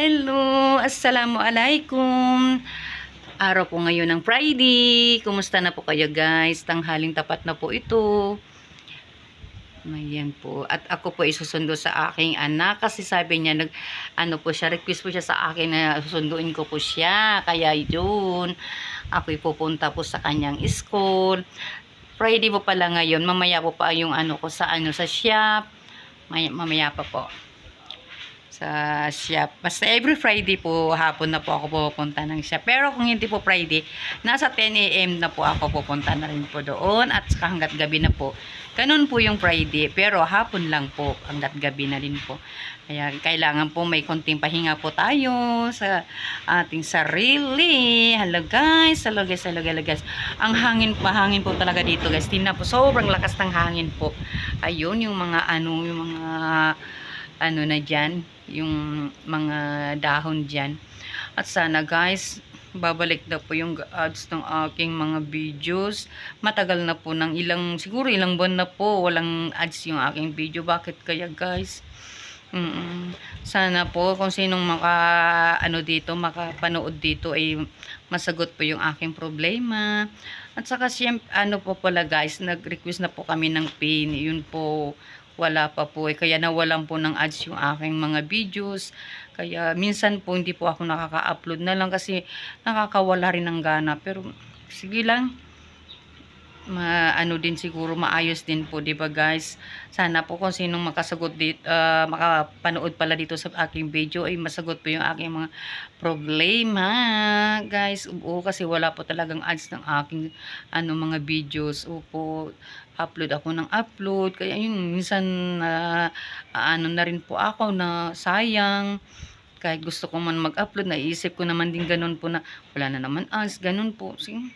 Hello, assalamualaikum. Araw po ngayon ng Friday. Kumusta na po kayo guys? Tanghaling tapat na po ito. Ayan po. At ako po isusundo sa aking anak kasi sabi niya request po siya sa akin na susunduin ko po siya. Kaya yun, ako'y pupunta po sa kanyang school. Friday po pala ngayon. Mamaya po pa yung sa shop. Mamaya pa po sa shop. Basta every Friday po, hapon na po ako pupunta ng shop. Pero kung hindi po Friday, nasa 10 AM na po ako pupunta na rin po doon at saka hanggat gabi na po. Ganun po yung Friday, pero hapon lang po, hanggat gabi na rin po. Kaya kailangan po may konting pahinga po tayo sa ating sarili. Hello guys, hello guys, hello guys. Ang mahangin po talaga dito guys. Tingnan po, sobrang lakas ng hangin po. Ayun, yung mga na dyan, yung mga dahon dyan. At sana guys, babalik na po yung ads ng aking mga videos. Matagal na po siguro ilang buwan na po walang ads yung aking video. Bakit kaya guys? Sana po kung sinong makapanood dito ay masagot po yung aking problema. At saka siyempre, po pala guys, nag-request na po kami ng pin. Yun po, wala pa po kaya nawalan po ng ads yung aking mga videos. Kaya minsan po hindi po ako nakaka-upload na lang kasi nakakawala rin ng gana. Pero sige lang, din siguro maayos din po, 'di ba guys? Sana po kung sinong makasagot dito, makapanood pala dito sa aking video ay masagot po yung aking mga problema, guys. Oo, kasi wala po talagang ads ng aking mga videos. Opo, upload ako ng upload. Kaya yun, minsan na rin po ako na sayang. Kahit gusto ko man mag-upload, naisip ko naman din ganun po na wala na naman ads, ganun po. Sige,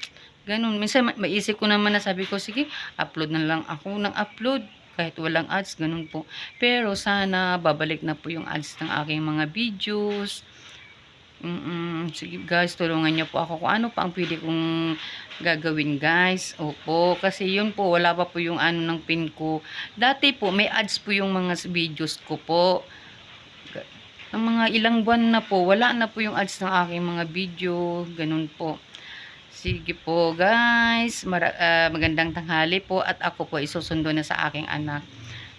ganun. Minsan maisip ko naman na sabi ko, sige, upload na lang ako ng upload. Kahit walang ads, ganun po. Pero sana babalik na po yung ads ng aking mga videos. Sige guys, tulungan niyo po ako kung ano pa ang pwede kong gagawin guys. Opo, kasi yun po, wala pa po yung ng pin ko. Dati po, may ads po yung mga videos ko po. Ng mga ilang buwan na po, wala na po yung ads ng aking mga video. Ganun po. Sige po guys, magandang tanghali po at ako po isusundo na sa aking anak.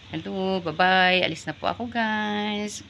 Hello, bye-bye. Alis na po ako guys.